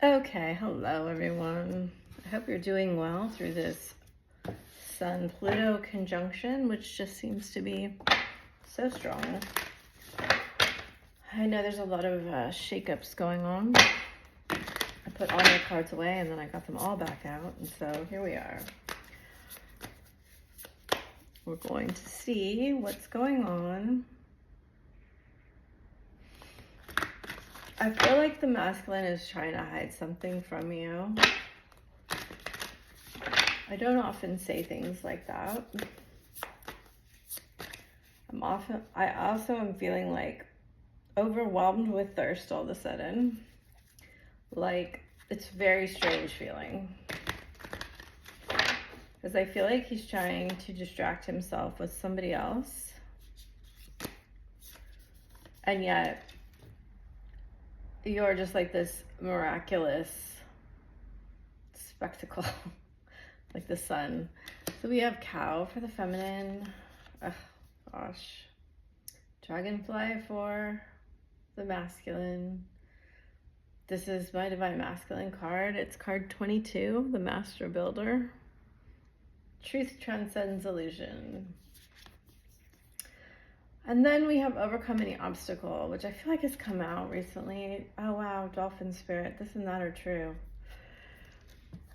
Okay, hello everyone. I hope you're doing well through this Sun-Pluto conjunction, which just seems to be so strong. I know there's a lot of shakeups going on. I put all my cards away and then I got them all back out, and so here we are. We're going to see what's going on. I feel like the masculine is trying to hide something from you. I don't often say things like that. I also am feeling like overwhelmed with thirst all of a sudden. Like, it's a very strange feeling. Because I feel like he's trying to distract himself with somebody else. And yet, you're just like this miraculous spectacle, like the sun. So we have cow for the feminine. Oh, gosh. Dragonfly for the masculine. This is my Divine Masculine card. It's card 22, the Master Builder. Truth transcends illusion. And then we have overcome any obstacle, which I feel like has come out recently. Oh wow, dolphin spirit, this and that are true.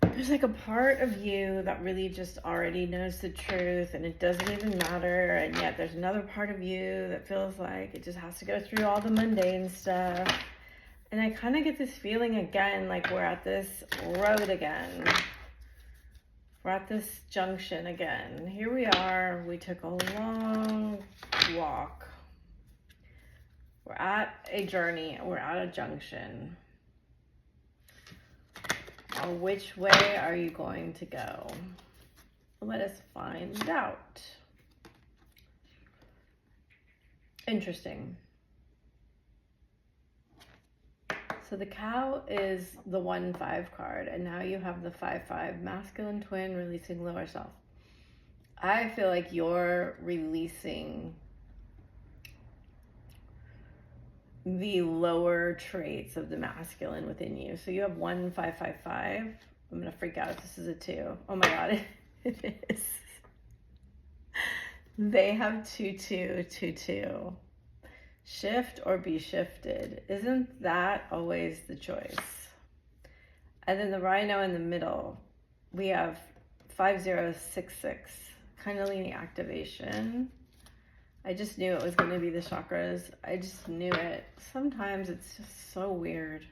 There's like a part of you that really just already knows the truth and it doesn't even matter. And yet there's another part of you that feels like it just has to go through all the mundane stuff. And I kind of get this feeling again, like we're at this road again. We're at this junction again. Here we are. We took a long walk. We're at a journey. We're at a junction. Which way are you going to go? Let us find out. Interesting. So the cow is the 1-5 card, and now you have the 5-5 masculine twin releasing lower self. I feel like you're releasing the lower traits of the masculine within you. So you have 1-5-5-5. I'm gonna freak out if this is a 2. Oh my god, it is. They have 2-2-2-2. Shift or be shifted. Isn't that always the choice? And then the rhino in the middle, we have 5066, Kundalini activation. I just knew it was going to be the chakras. I just knew it. Sometimes it's just so weird.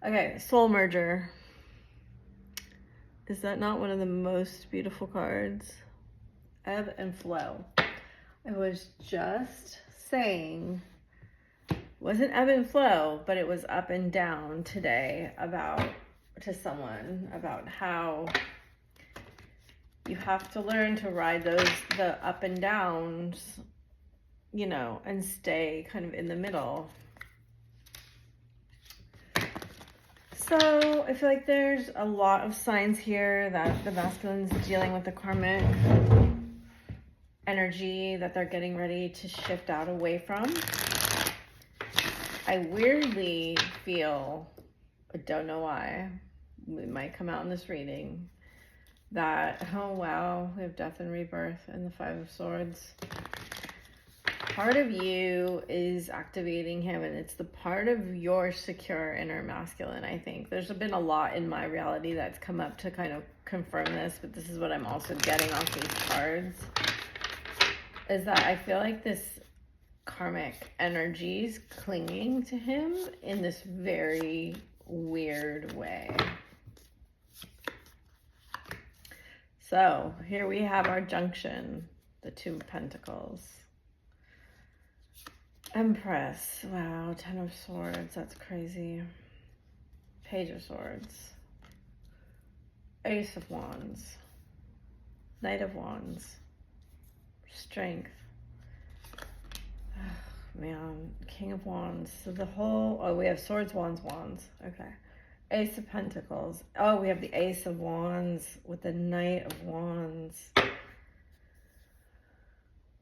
Okay, soul merger. Is that not one of the most beautiful cards? Ebb and flow. I was just saying, wasn't ebb and flow, but it was up and down today to someone about how you have to learn to ride the up and downs, you know, and stay kind of in the middle. So I feel like there's a lot of signs here that the masculine's dealing with the karmic energy that they're getting ready to shift out away from. I weirdly feel, I don't know why, it might come out in this reading, that, oh wow, we have death and rebirth and the 5 of Swords. Part of you is activating him, and it's the part of your secure inner masculine, I think. There's been a lot in my reality that's come up to kind of confirm this, but this is what I'm also getting off these cards. Is that I feel like this karmic energy is clinging to him in this very weird way. So here we have our junction, the 2 of Pentacles. Empress, wow, 10 of Swords, that's crazy. Page of Swords. Ace of Wands. Knight of Wands. Strength. Oh, man, King of Wands. So the whole, oh, we have Swords, Wands, Wands. Okay. Ace of Pentacles. Oh, we have the Ace of Wands with the Knight of Wands.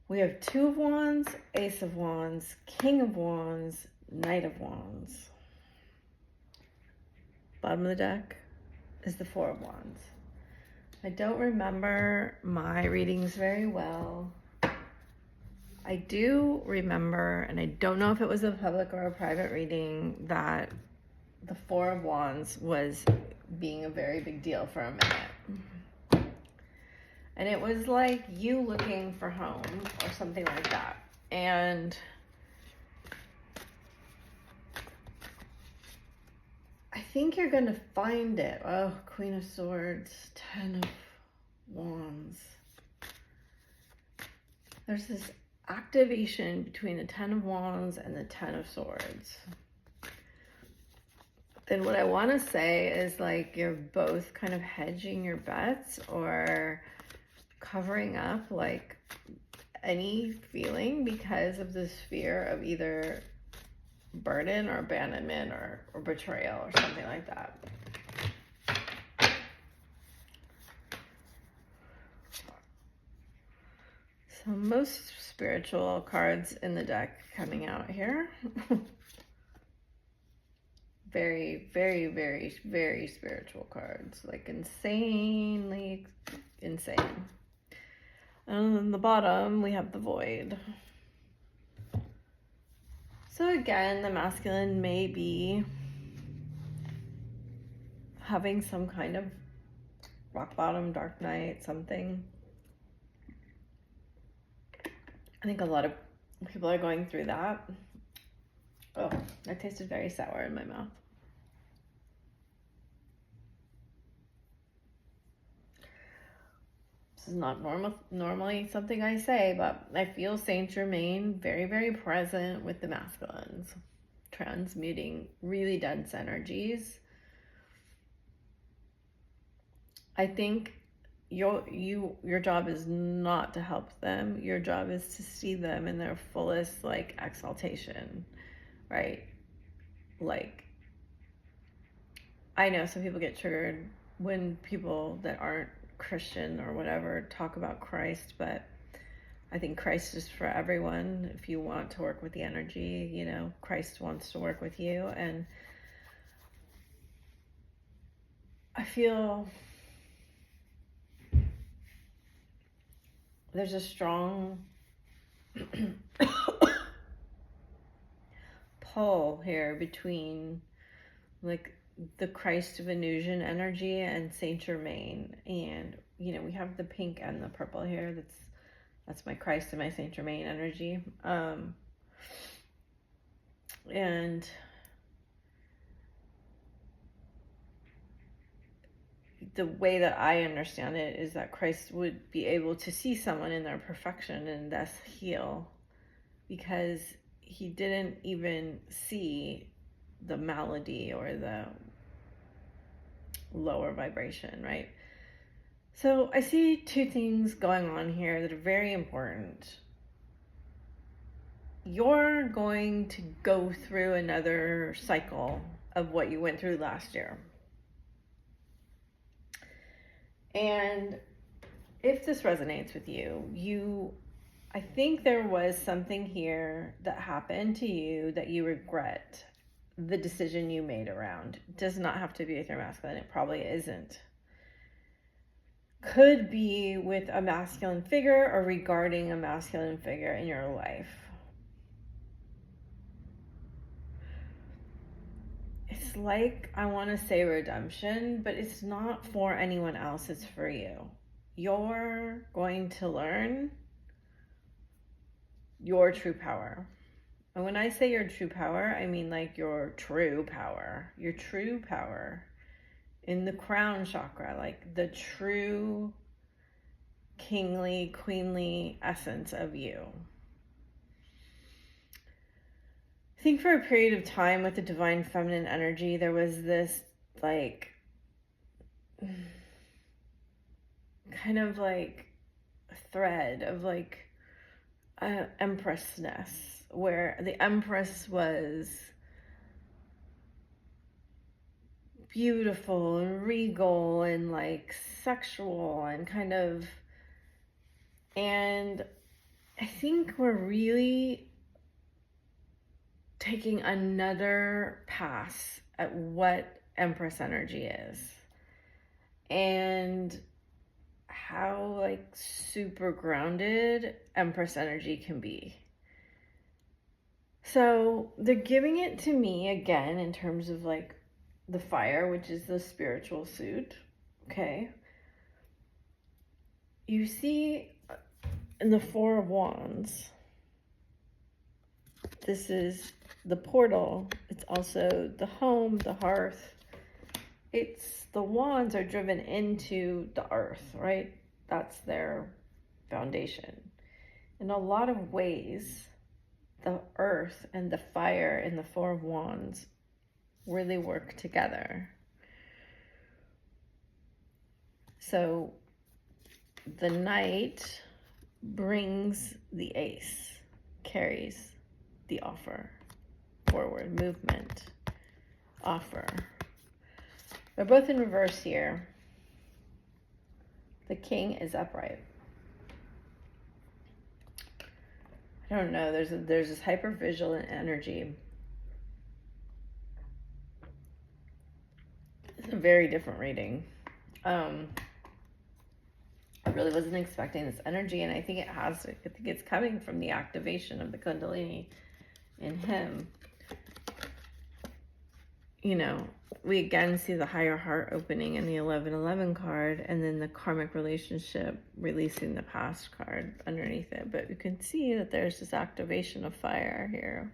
We have 2 of Wands, Ace of Wands, King of Wands, Knight of Wands. bottom of the deck is the Four of Wands. I don't remember my readings very well. I do remember, and I don't know if it was a public or a private reading, that the Four of Wands was being a very big deal for a minute. And it was like you looking for home or something like that. And I think you're going to find it. Oh, Queen of Swords, Ten of Wands. There's this activation between the Ten of Wands and the Ten of Swords. And what I want to say is like you're both kind of hedging your bets or covering up like any feeling because of this fear of either burden or abandonment or betrayal or something like that. So most spiritual cards in the deck coming out here. Very, very, very, very spiritual cards. Like insanely insane. And on the bottom, we have the Void. So again, the masculine may be having some kind of rock bottom, dark night, something. I think a lot of people are going through that. Oh, that tasted very sour in my mouth. This is not normally something I say, but I feel Saint Germain very, very present with the masculines, transmuting really dense energies. I think your job is not to help them. Your job is to see them in their fullest like exaltation, right? Like, I know some people get triggered when people that aren't Christian or whatever talk about Christ, but I think Christ is for everyone. If you want to work with the energy, you know, Christ wants to work with you. And I feel there's a strong pull here between like the Christ of Illusion energy and Saint Germain. And, you know, we have the pink and the purple here. That's my Christ and my Saint Germain energy. And the way that I understand it is that Christ would be able to see someone in their perfection and thus heal, because he didn't even see the malady or the lower vibration, right? So I see two things going on here that are very important. You're going to go through another cycle of what you went through last year. And if this resonates with you, I think there was something here that happened to you that you regret the decision you made around. It does not have to be with your masculine. It probably isn't. Could be with a masculine figure or regarding a masculine figure in your life. It's like, I want to say redemption, but it's not for anyone else. It's for you. You're going to learn your true power. And when I say your true power, I mean like your true power in the crown chakra, like the true kingly, queenly essence of you. I think for a period of time with the divine feminine energy, there was this like kind of like thread of like empressness, where the empress was beautiful and regal and like sexual and kind of, and I think we're really taking another pass at what Empress energy is, and how like super grounded Empress energy can be. So they're giving it to me again in terms of like the fire, which is the spiritual suit. Okay. You see in the Four of Wands, this is the portal. It's also the home, the hearth. It's the wands are driven into the earth, right? That's their foundation. In a lot of ways, the earth and the fire in the Four of Wands really work together. So the Knight brings the Ace, carries the offer forward, movement, offer. They're both in reverse here. The King is upright. I don't know, there's this hyper vigilant energy. It's a very different reading. I really wasn't expecting this energy, and I think it's coming from the activation of the Kundalini in him. You know, we again see the higher heart opening in the 1111 card, and then the karmic relationship releasing the past card underneath it. But you can see that there's this activation of fire here.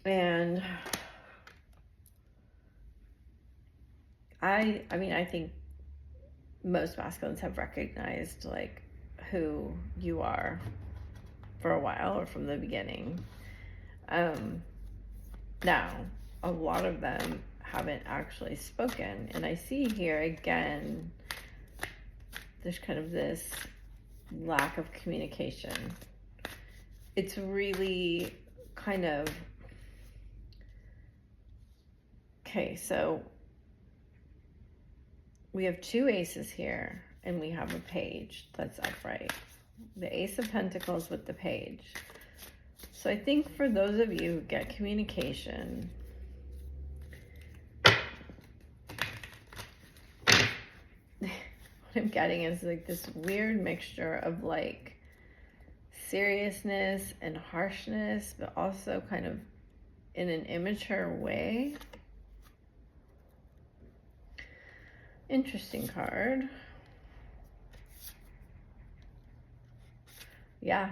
And I mean, I think most masculines have recognized like who you are for a while or from the beginning. Now, a lot of them haven't actually spoken. And I see here again, there's kind of this lack of communication. It's really kind of, okay, so we have two aces here and we have a page that's upright. The Ace of Pentacles with the page. So I think for those of you who get communication, what I'm getting is like this weird mixture of like seriousness and harshness, but also kind of in an immature way. Interesting card. Yeah,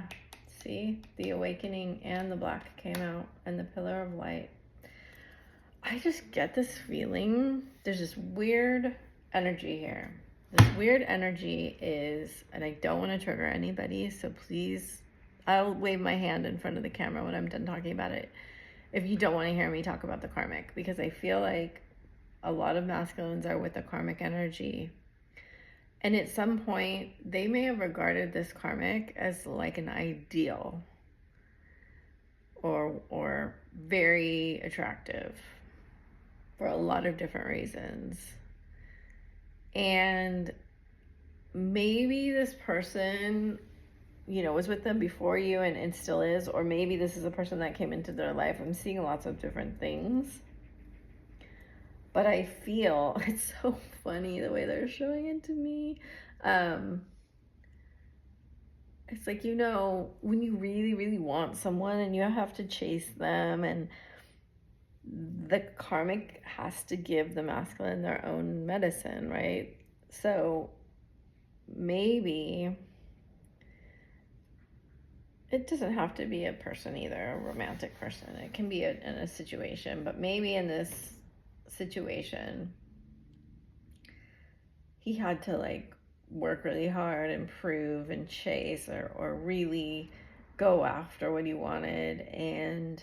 see, the Awakening and the Black came out, and the Pillar of Light. I just get this feeling, there's this weird energy here. This weird energy is, and I don't want to trigger anybody, so please, I'll wave my hand in front of the camera when I'm done talking about it, if you don't want to hear me talk about the karmic, because I feel like a lot of masculines are with the karmic energy. And at some point, they may have regarded this karmic as like an ideal or very attractive for a lot of different reasons. And maybe this person, you know, was with them before you and still is, or maybe this is a person that came into their life. I'm seeing lots of different things. But I feel, it's so funny the way they're showing it to me. It's like, you know, when you really, really want someone and you have to chase them, and the karmic has to give the masculine their own medicine, right? So maybe it doesn't have to be a person either, a romantic person. It can be in a situation, but maybe in this situation he had to like work really hard and prove and chase or really go after what he wanted, and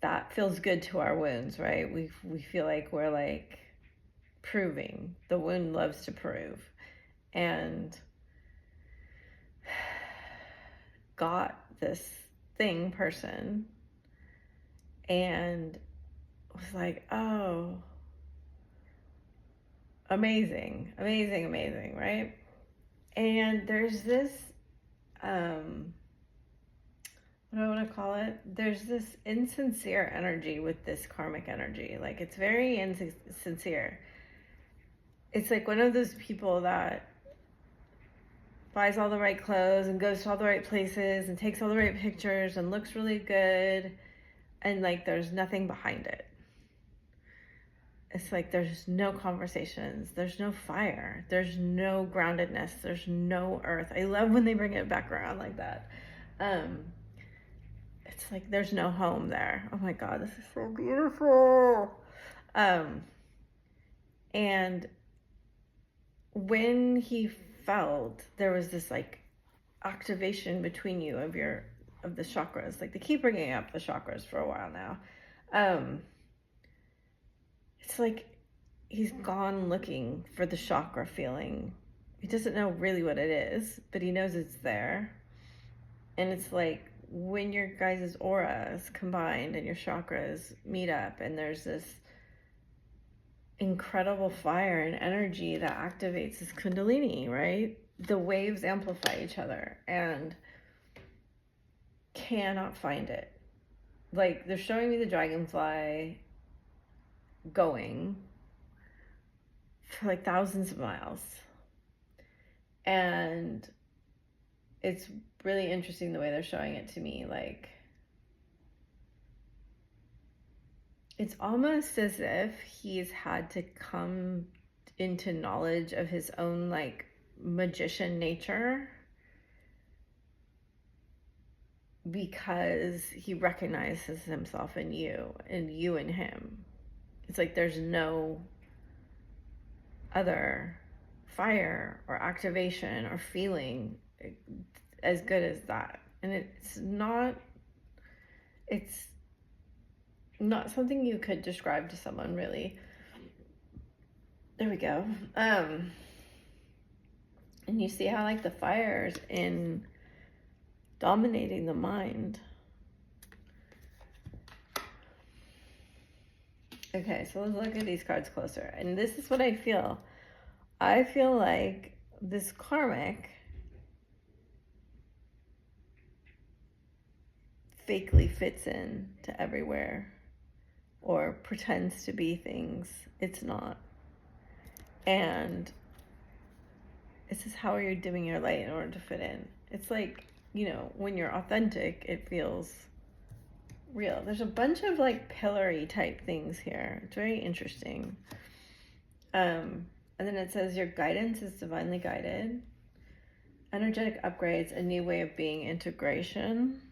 that feels good to our wounds, right? We feel like we're like proving. The wound loves to prove, and got this person and was like, oh, amazing, right? And there's this what do I want to call it? There's this insincere energy with this karmic energy. Like, it's very insincere. It's like one of those people that buys all the right clothes and goes to all the right places and takes all the right pictures and looks really good, and like there's nothing behind it. It's like there's no conversations, there's no fire, there's no groundedness, there's no earth. I love when they bring it back around like that. It's like there's no home there. Oh my God, this is so beautiful. And when he felt there was this like activation between you of the chakras, like they keep bringing up the chakras for a while now. It's like he's gone looking for the chakra feeling. He doesn't know really what it is, but he knows it's there. And it's like when your guys' auras combined and your chakras meet up, and there's this incredible fire and energy that activates this kundalini, right? The waves amplify each other and cannot find it. Like, they're showing me the dragonfly going for like thousands of miles. And it's really interesting the way they're showing it to me. Like, it's almost as if he's had to come into knowledge of his own like magician nature, because he recognizes himself in you and you in him. It's like there's no other fire or activation or feeling as good as that. And it's not something you could describe to someone, really. There we go. And you see how like the fire's in dominating the mind. Okay, so let's look at these cards closer. And this is what I feel. I feel like this karmic fakely fits in to everywhere or pretends to be things it's not. And this is how you're dimming your light in order to fit in. It's like, you know, when you're authentic, it feels real. There's a bunch of like pillory type things here. It's very interesting. And then it says your guidance is divinely guided. Energetic upgrades, a new way of being, integration.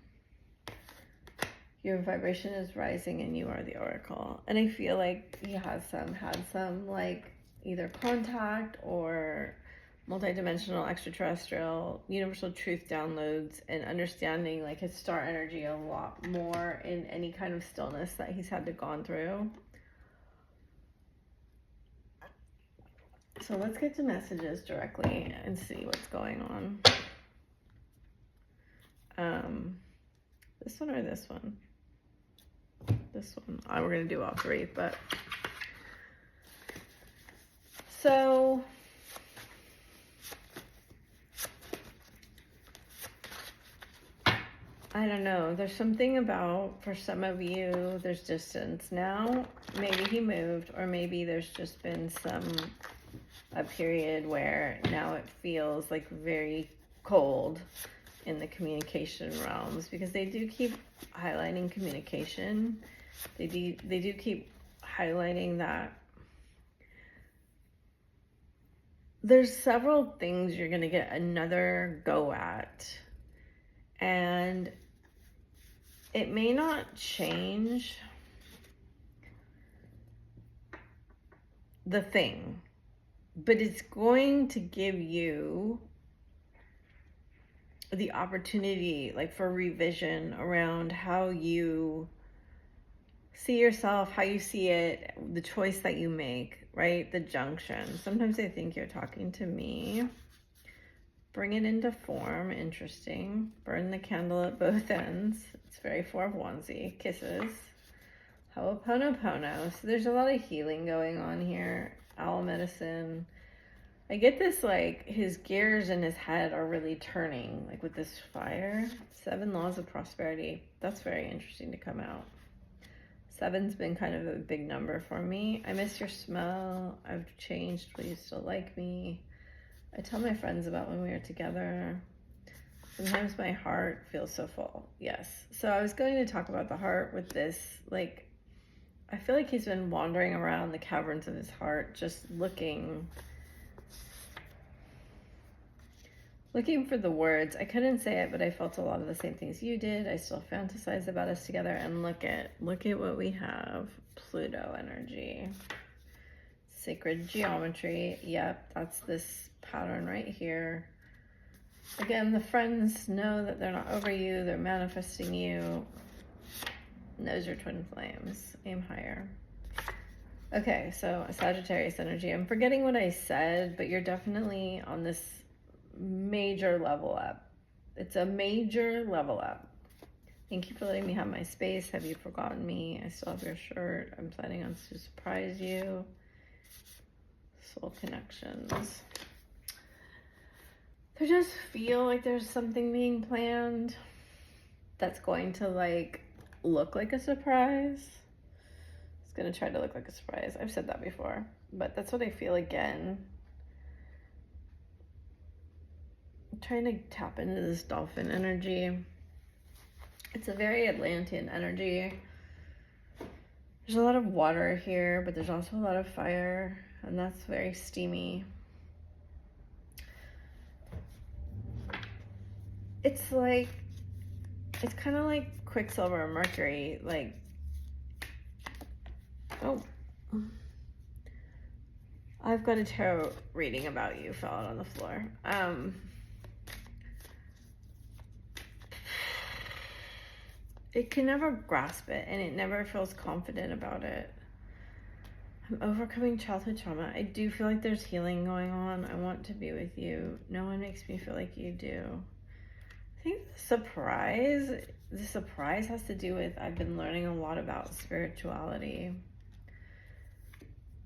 Your vibration is rising and you are the oracle. And I feel like he had some like either contact or multidimensional, extraterrestrial, universal truth downloads, and understanding like his star energy a lot more in any kind of stillness that he's had to gone through. So let's get to messages directly and see what's going on. This one or this one? This one. We're going to do all three, but so I don't know. There's something about, for some of you, there's distance. Now, maybe he moved, or maybe there's just been a period where now it feels like very cold in the communication realms, because they do keep highlighting communication. They do keep highlighting that there's several things you're going to get another go at, and it may not change the thing, but it's going to give you the opportunity like for revision around how you see yourself, how you see it, the choice that you make, right? The junction. Sometimes I think you're talking to me. Bring it into form. Interesting. Burn the candle at both ends. It's very Four of Wandsy. Kisses. Ho'oponopono. So there's a lot of healing going on here. Owl medicine. I get this, like, his gears in his head are really turning, like with this fire. 7 laws of prosperity. That's very interesting to come out. 7's been kind of a big number for me. I miss your smell. I've changed, but you still like me. I tell my friends about when we were together. Sometimes my heart feels so full. Yes. So I was going to talk about the heart with this, like, I feel like he's been wandering around the caverns of his heart, just looking for the words. I couldn't say it, but I felt a lot of the same things you did. I still fantasize about us together, and look at what we have. Pluto energy. Sacred geometry. Yep, that's this pattern right here. Again, the friends know that they're not over you. They're manifesting you. Those are twin flames. Aim higher. Okay, so Sagittarius energy. I'm forgetting what I said, but you're definitely on this major level up. It's a major level up. Thank you for letting me have my space. Have you forgotten me? I still have your shirt. I'm planning on to surprise you. Soul connections. I just feel like there's something being planned that's going to, like, look like a surprise. It's going to try to look like a surprise. I've said that before, but that's what I feel again. I'm trying to tap into this dolphin energy. It's a very Atlantean energy. There's a lot of water here, but there's also a lot of fire, and that's very steamy. It's like, it's kind of like Quicksilver and Mercury, like, oh, I've got a tarot reading about you, fell out on the floor. It can never grasp it, and it never feels confident about it. I'm overcoming childhood trauma. I do feel like there's healing going on. I want to be with you. No one makes me feel like you do. I think the surprise has to do with, I've been learning a lot about spirituality.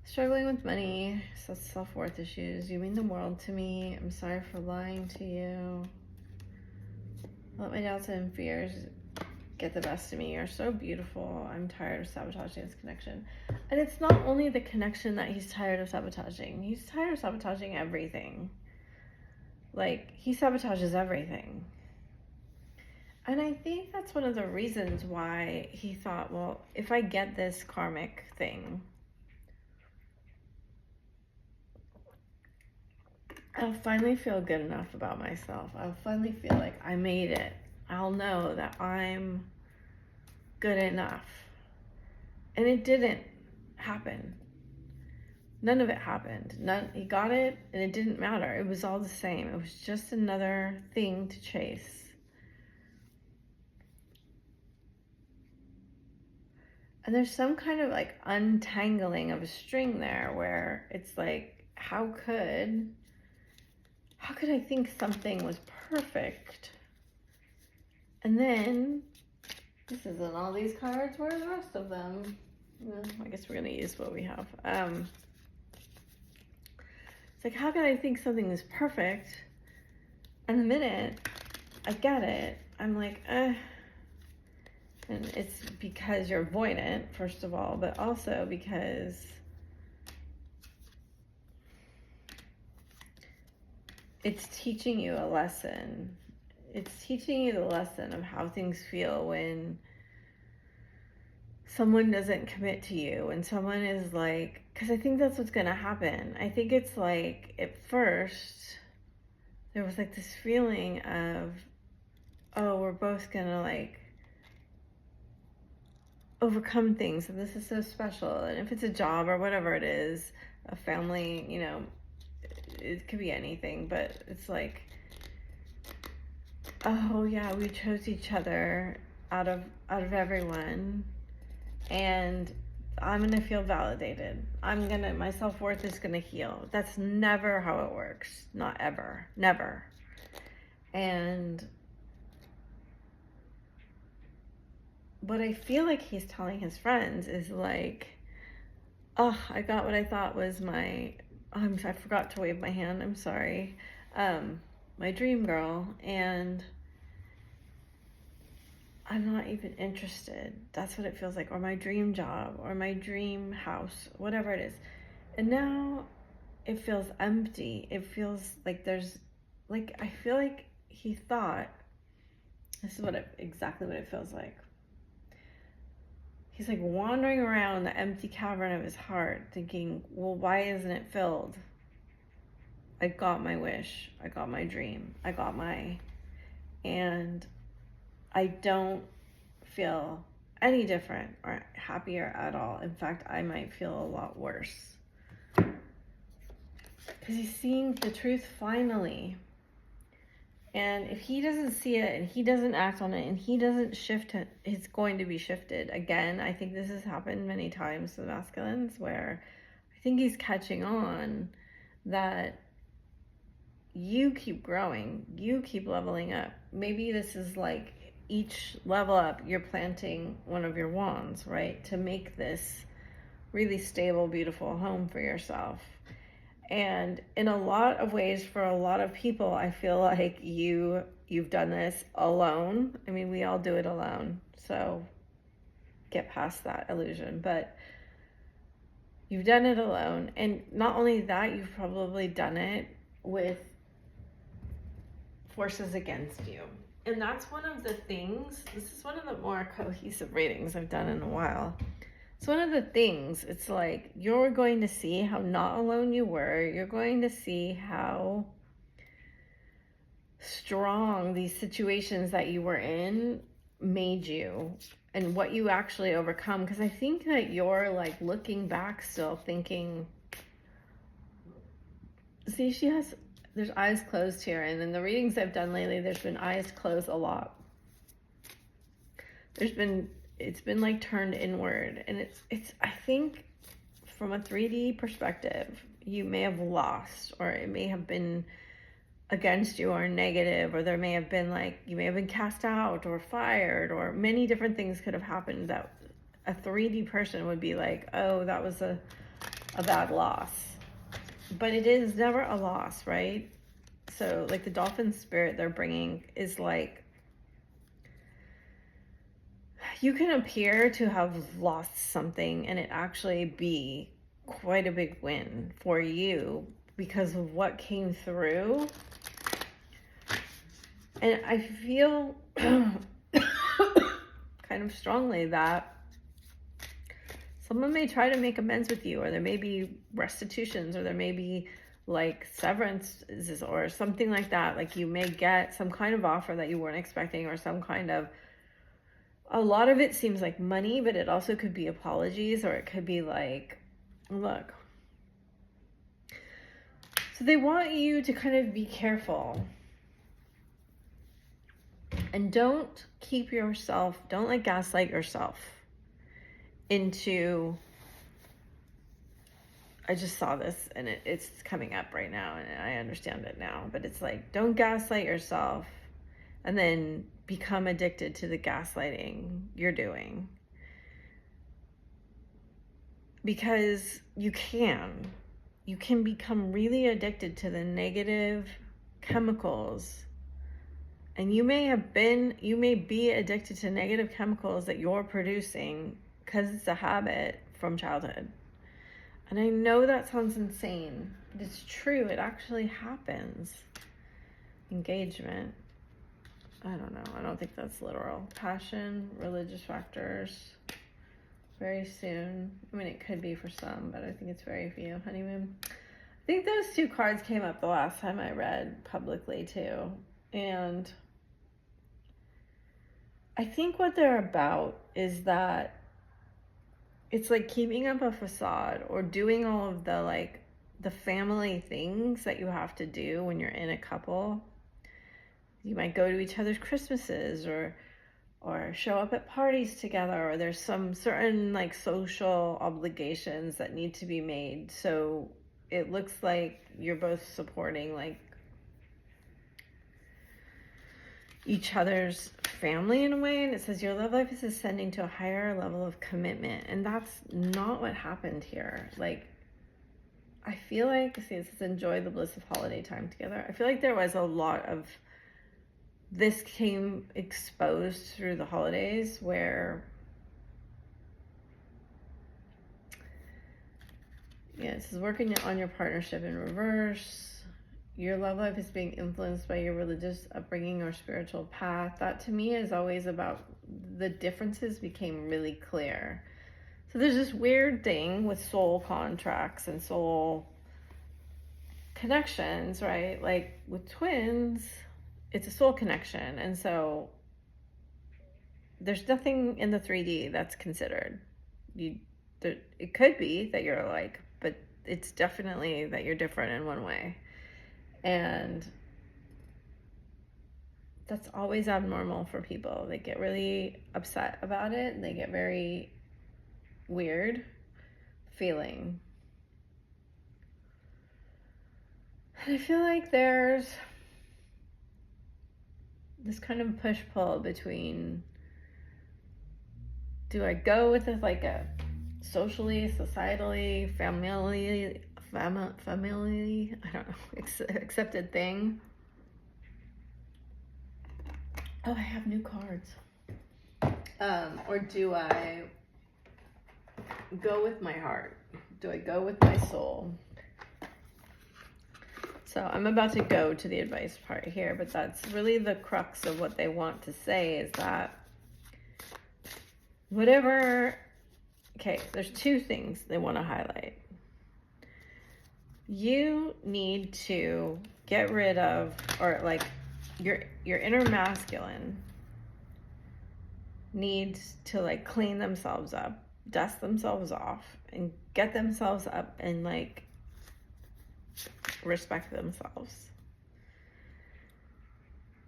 Struggling with money, self-worth issues. You mean the world to me. I'm sorry for lying to you. Let my doubts and fears get the best of me. You're so beautiful. I'm tired of sabotaging this connection. And it's not only the connection that he's tired of sabotaging. He's tired of sabotaging everything. Like, he sabotages everything. And I think that's one of the reasons why he thought, well, if I get this karmic thing, I'll finally feel good enough about myself. I'll finally feel like I made it. I'll know that I'm good enough. And it didn't happen. None of it happened. He got it, and it didn't matter. It was all the same. It was just another thing to chase. And there's some kind of, like, untangling of a string there where it's like, how could I think something was perfect? And then, this isn't all these cards, where are the rest of them? Well, I guess we're going to use what we have. It's like, how could I think something is perfect? And the minute I get it, I'm like, And it's because you're avoidant, first of all, but also because it's teaching you a lesson. It's teaching you the lesson of how things feel when someone doesn't commit to you, when someone is like, because I think that's what's going to happen. I think it's like, at first, there was like this feeling of, oh, we're both going to, like, overcome things, and this is so special. And if it's a job or whatever it is, a family, you know, it could be anything, but it's like, oh yeah, we chose each other out of everyone, and I'm gonna feel validated. My self-worth is gonna heal. That's never how it works. Not ever. Never. And what I feel like he's telling his friends is like, oh, I got what I thought was my I forgot to wave my hand. I'm sorry. My dream girl, and I'm not even interested. That's what it feels like. Or my dream job, or my dream house, whatever it is. And now it feels empty. It feels like there's, like, I feel like he thought, this is exactly what it feels like. He's like wandering around the empty cavern of his heart thinking, well, why isn't it filled? I got my wish. I got my dream. And I don't feel any different or happier at all. In fact, I might feel a lot worse. Because he's seeing the truth finally. And if he doesn't see it and he doesn't act on it and he doesn't shift it, it's going to be shifted. Again, I think this has happened many times to the masculines, where I think he's catching on that you keep growing, you keep leveling up. Maybe this is like each level up, you're planting one of your wands, right? To make this really stable, beautiful home for yourself. And in a lot of ways, for a lot of people, I feel like you've done this alone. I mean, we all do it alone, so get past that illusion. But you've done it alone. And not only that, you've probably done it with forces against you. And that's one of the things, this is one of the more cohesive readings I've done in a while. It's one of the things, it's like, you're going to see how not alone you were. You're going to see how strong these situations that you were in made you and what you actually overcome. Because I think that you're like looking back still thinking, see, there's eyes closed here. And in the readings I've done lately, there's been eyes closed a lot. It's been like turned inward, and it's I think from a 3D perspective, you may have lost, or it may have been against you or negative, or there may have been like, you may have been cast out or fired, or many different things could have happened that a 3D person would be like, oh, that was a bad loss. But it is never a loss, right? So like the dolphin spirit they're bringing is like, you can appear to have lost something and it actually be quite a big win for you because of what came through. And I feel kind of strongly that someone may try to make amends with you, or there may be restitutions, or there may be like severances or something like that. Like you may get some kind of offer that you weren't expecting, or some kind of, a lot of it seems like money, but it also could be apologies, or it could be like, look. So they want you to kind of be careful. And don't like gaslight yourself into, I just saw this and it's coming up right now and I understand it now, but it's like, don't gaslight yourself and then become addicted to the gaslighting you're doing. Because you can become really addicted to the negative chemicals. And you may be addicted to negative chemicals that you're producing because it's a habit from childhood. And I know that sounds insane, but it's true. It actually happens. Engagement. I don't know. I don't think that's literal. Passion, religious factors. Very soon. I mean, it could be for some, but I think it's very few. Honeymoon. I think those two cards came up the last time I read publicly too. And I think what they're about is that it's like keeping up a facade or doing all of the like the family things that you have to do when you're in a couple. You might go to each other's Christmases or show up at parties together, or there's some certain like social obligations that need to be made. So it looks like you're both supporting like each other's family in a way. And it says your love life is ascending to a higher level of commitment. And that's not what happened here. Like, I feel like, see, this is enjoy the bliss of holiday time together. I feel like there was a lot of, this came exposed through the holidays where, yeah, this is working on your partnership in reverse. Your love life is being influenced by your religious upbringing or spiritual path. That to me is always about the differences became really clear. So there's this weird thing with soul contracts and soul connections, right? Like with twins, it's a soul connection. And so there's nothing in the 3D that's considered. It could be that you're alike, but it's definitely that you're different in one way. And that's always abnormal for people. They get really upset about it, and they get very weird feeling. And I feel like there's this kind of push-pull between, do I go with this like a socially, societally, family, I don't know, accepted thing? Oh, I have new cards. Or do I go with my heart? Do I go with my soul? So I'm about to go to the advice part here, but that's really the crux of what they want to say, is that whatever, okay, there's two things they want to highlight. You need to get rid of, or like your inner masculine needs to like clean themselves up, dust themselves off, and get themselves up and like respect themselves.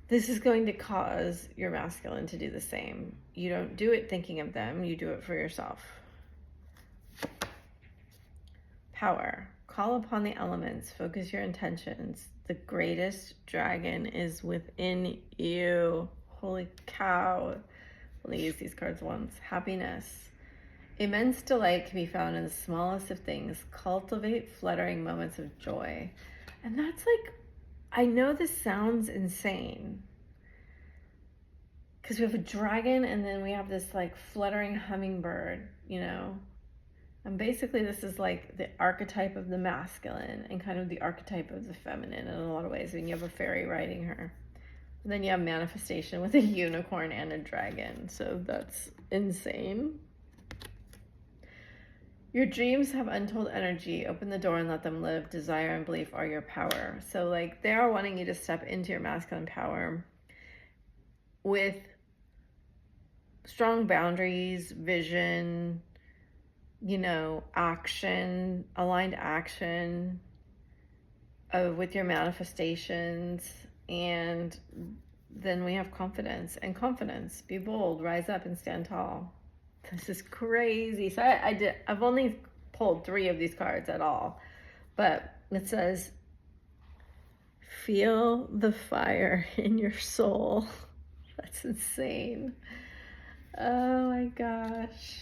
This is going to cause your masculine to do the same. You don't do it thinking of them, you do it for yourself. Power. Call upon the elements, focus your intentions. The greatest dragon is within you. Holy cow. Only use these cards once. Happiness. Immense delight can be found in the smallest of things. Cultivate fluttering moments of joy. And that's like, I know this sounds insane, because we have a dragon and then we have this like fluttering hummingbird, you know? And basically this is like the archetype of the masculine and kind of the archetype of the feminine in a lot of ways. I mean, you have a fairy riding her. And then you have manifestation with a unicorn and a dragon. So that's insane. Your dreams have untold energy. Open the door and let them live. Desire and belief are your power. So like they are wanting you to step into your masculine power with strong boundaries, vision, you know, action, aligned action with your manifestations. And then we have confidence. And confidence, be bold, rise up and stand tall. This is crazy. So I've only pulled 3 of these cards at all, but it says, feel the fire in your soul. That's insane. Oh my gosh.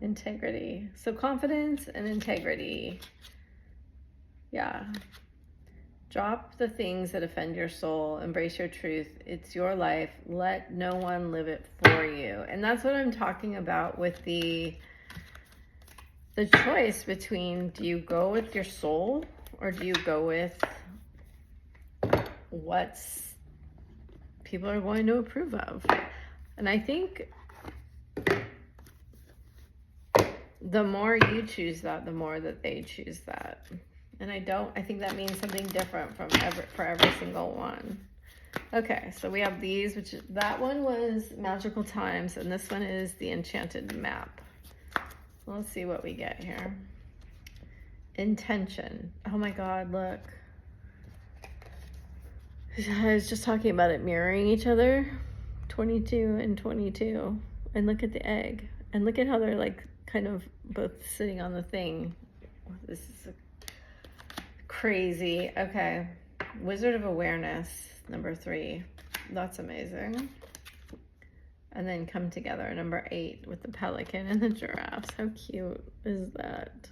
Integrity. So confidence and integrity. Yeah. Drop the things that offend your soul. Embrace your truth. It's your life. Let no one live it for you. And that's what I'm talking about with the choice between, do you go with your soul or do you go with what people are going to approve of? And I think the more you choose that, the more that they choose that. And I think that means something different for every single one. Okay, so we have these, that one was Magical Times, and this one is the Enchanted Map. So let's see what we get here. Intention. Oh my God, look. I was just talking about it mirroring each other. 22 and 22. And look at the egg. And look at how they're like kind of both sitting on the thing. This is crazy. Okay. Wizard of Awareness, number 3. That's amazing. And then Come Together, number 8, with the pelican and the giraffes. How cute is that?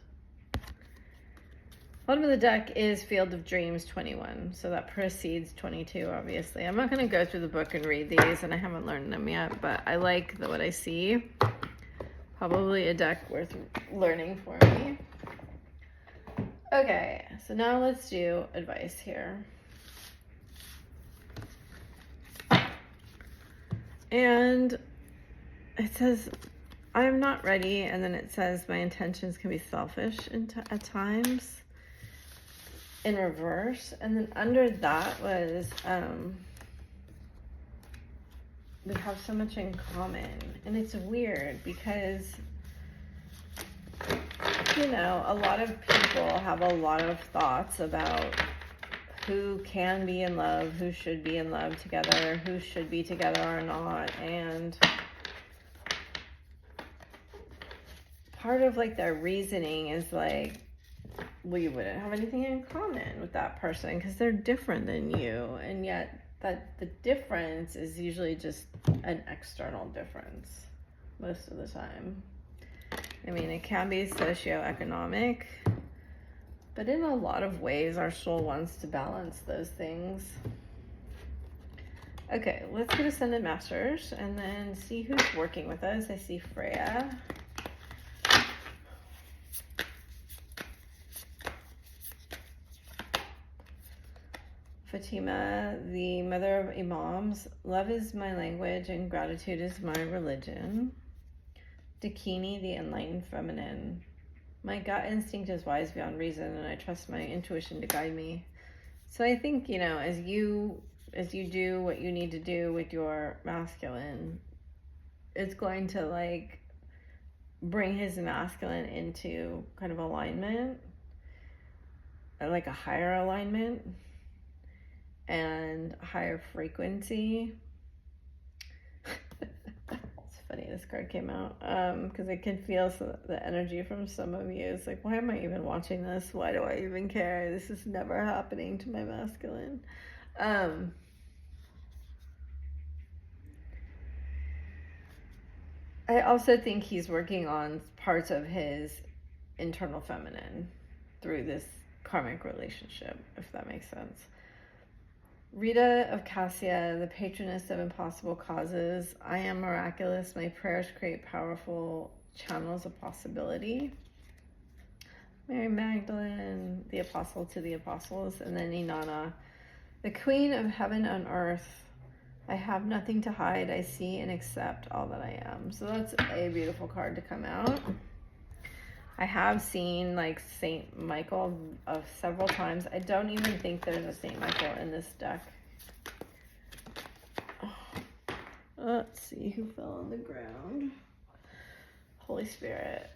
Bottom of the deck is Field of Dreams 21. So that precedes 22, obviously. I'm not going to go through the book and read these, and I haven't learned them yet, but I like what I see. Probably a deck worth learning for me. Okay, so now let's do advice here. And it says, I am not ready. And then it says, my intentions can be selfish at times. In reverse. And then under that was, we have so much in common. And it's weird because, you know, a lot of people have a lot of thoughts about who can be in love, who should be in love together, who should be together or not. And part of like their reasoning is like, well, you wouldn't have anything in common with that person because they're different than you. And yet that the difference is usually just an external difference most of the time. I mean, it can be socioeconomic, but in a lot of ways, our soul wants to balance those things. Okay, let's get Ascended Masters and then see who's working with us. I see Freya. Fatima, the mother of Imams. Love is my language and gratitude is my religion. Dakini, the enlightened feminine. My gut instinct is wise beyond reason and I trust my intuition to guide me. So I think, you know, as you do what you need to do with your masculine, it's going to like bring his masculine into kind of alignment, like a higher alignment and higher frequency. It's funny this card came out because I can feel the energy from some of you. It's like, why am I even watching this? Why do I even care? This is never happening to my masculine. I also think he's working on parts of his internal feminine through this karmic relationship, if that makes sense. Rita of Cassia, the patroness of impossible causes. I am miraculous. My prayers create powerful channels of possibility. Mary Magdalene, the apostle to the apostles. And then Inanna, the queen of heaven and earth. I have nothing to hide. I see and accept all that I am. So that's a beautiful card to come out. I have seen like Saint Michael of several times. I don't even think there's a Saint Michael in this deck. Let's see who fell on the ground. Holy Spirit.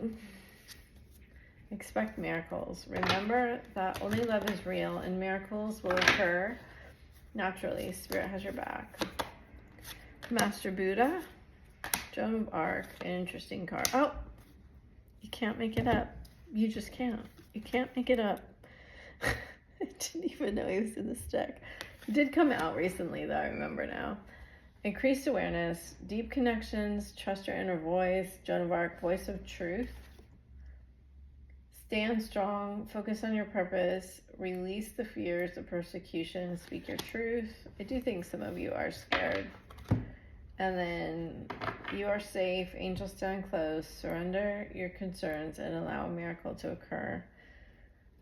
Expect miracles. Remember that only love is real and miracles will occur naturally. Spirit has your back. Master Buddha. Joan of Arc. An interesting card. Oh! You can't make it up. You just can't. You can't make it up. I didn't even know he was in this deck. He did come out recently, though, I remember now. Increased awareness, deep connections, trust your inner voice, Joan of Arc, voice of truth. Stand strong, focus on your purpose, release the fears of persecution, speak your truth. I do think some of you are scared. And then you are safe, angels stand close, surrender your concerns and allow a miracle to occur.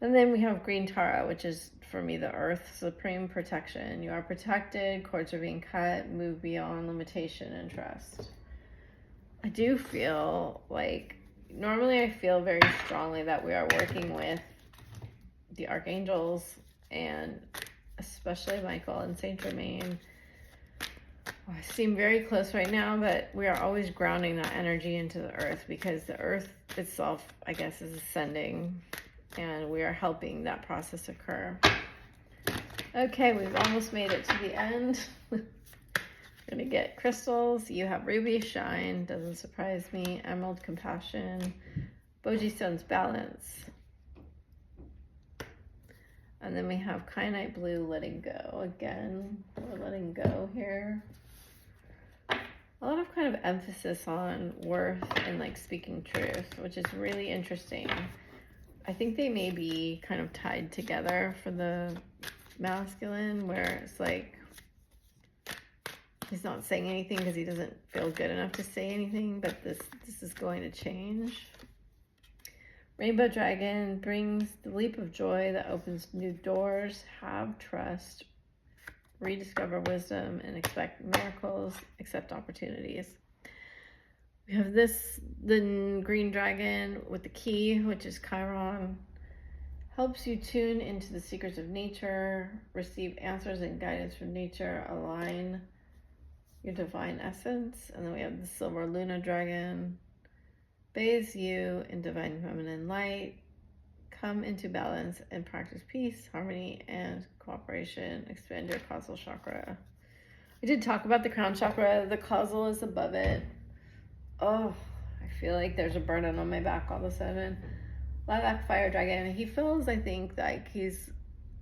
And then we have Green Tara, which is for me the earth, supreme protection. You are protected, cords are being cut, move beyond limitation and trust. I do feel like, normally I feel very strongly that we are working with the archangels and especially Michael and Saint Germain. I seem very close right now, but we are always grounding that energy into the earth because the earth itself, I guess, is ascending and we are helping that process occur. Okay, we've almost made it to the end. We're gonna get crystals. You have ruby shine, doesn't surprise me. Emerald compassion, Boji stones balance. And then we have kyanite blue letting go. Again, we're letting go here. A lot of kind of emphasis on worth and like speaking truth, which is really interesting. I think they may be kind of tied together for the masculine, where it's like he's not saying anything because he doesn't feel good enough to say anything, but this is going to change. Rainbow Dragon brings the leap of joy that opens new doors. Have trust, rediscover wisdom, and expect miracles, accept opportunities. We have the green dragon with the key, which is Chiron. Helps you tune into the secrets of nature, receive answers and guidance from nature, align your divine essence. And then we have the silver Luna dragon. Bathes you in divine feminine light. Come into balance and practice peace, harmony, and cooperation. Expand your causal chakra. I did talk about the crown chakra. The causal is above it. Oh, I feel like there's a burden on my back all of a sudden. Lilac fire dragon. He feels, I think, like he's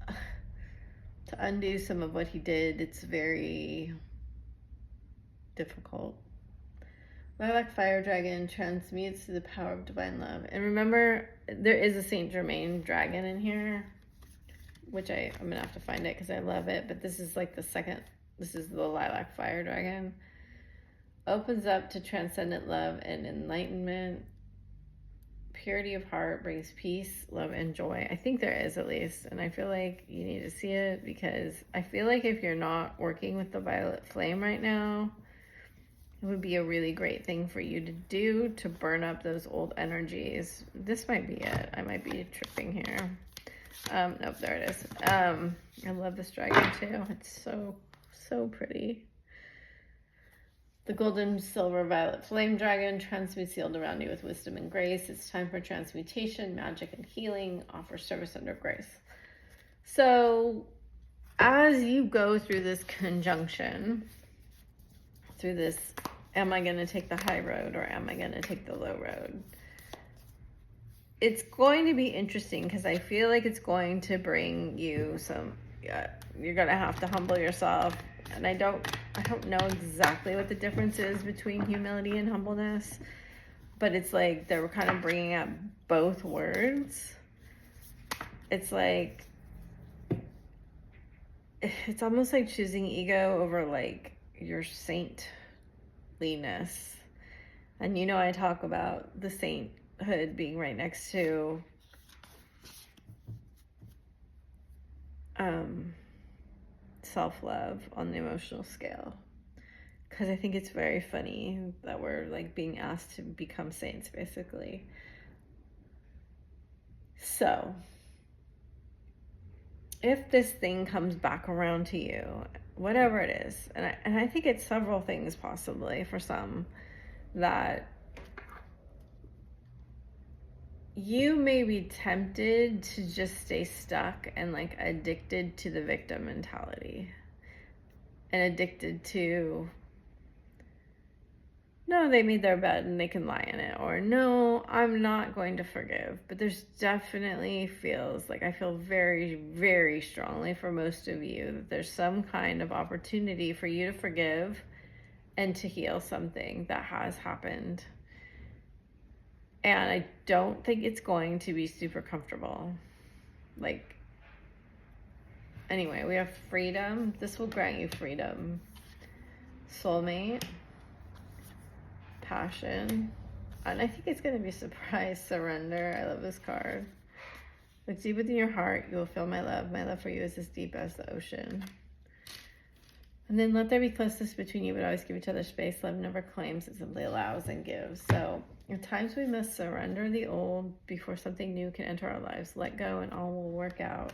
to undo some of what he did. It's very difficult. Lilac fire dragon transmutes to the power of divine love. And remember, there is a Saint Germain dragon in here, which I'm gonna have to find it because I love it. But this is like the second. This is the lilac fire dragon. Opens up to transcendent love and enlightenment. Purity of heart brings peace, love, and joy. I think there is, at least. And I feel like you need to see it, because I feel like if you're not working with the violet flame right now, it would be a really great thing for you to do to burn up those old energies. This might be it. I might be tripping here. Nope, there it is. I love this dragon too. It's so pretty. The golden silver violet flame dragon transmutes sealed around you with wisdom and grace. It's time for transmutation, magic, and healing. Offer service under grace. So as you go through this conjunction, through this, am I going to take the high road or am I going to take the low road? It's going to be interesting, because I feel like it's going to bring you some, you're going to have to humble yourself. And I don't know exactly what the difference is between humility and humbleness, but it's like they're kind of bringing up both words. It's like, it's almost like choosing ego over like your saintliness. And you know, I talk about the sainthood being right next to self-love on the emotional scale, because I think it's very funny that we're like being asked to become saints, basically. So if this thing comes back around to you, whatever it is, and I think it's several things possibly for some, that you may be tempted to just stay stuck and like addicted to the victim mentality, and addicted to, no, they made their bed and they can lie in it, or no, I'm not going to forgive. But there's definitely feels like, I feel very, very strongly for most of you that there's some kind of opportunity for you to forgive and to heal something that has happened. And I don't think it's going to be super comfortable. Like, anyway, we have freedom. This will grant you freedom. Soulmate. Passion. And I think it's going to be surprise. Surrender. I love this card. Look deep within your heart. You will feel my love. My love for you is as deep as the ocean. And then let there be closeness between you, but always give each other space. Love never claims, it simply allows and gives. So at times we must surrender the old before something new can enter our lives. Let go and all will work out.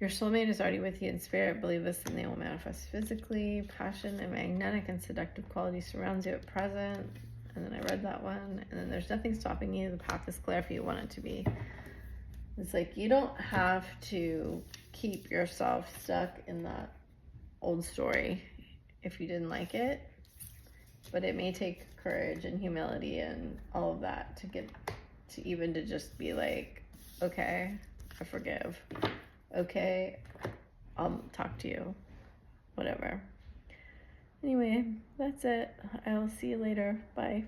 Your soulmate is already with you in spirit. Believe this and they will manifest physically. Passion and magnetic and seductive quality surrounds you at present. And then I read that one. And then there's nothing stopping you. The path is clear if you want it to be. It's like you don't have to keep yourself stuck in that old story if you didn't like it. But it may take courage and humility and all of that to get to even to just be like, okay, I forgive. Okay, I'll talk to you. Whatever. Anyway, that's it. I'll see you later. Bye.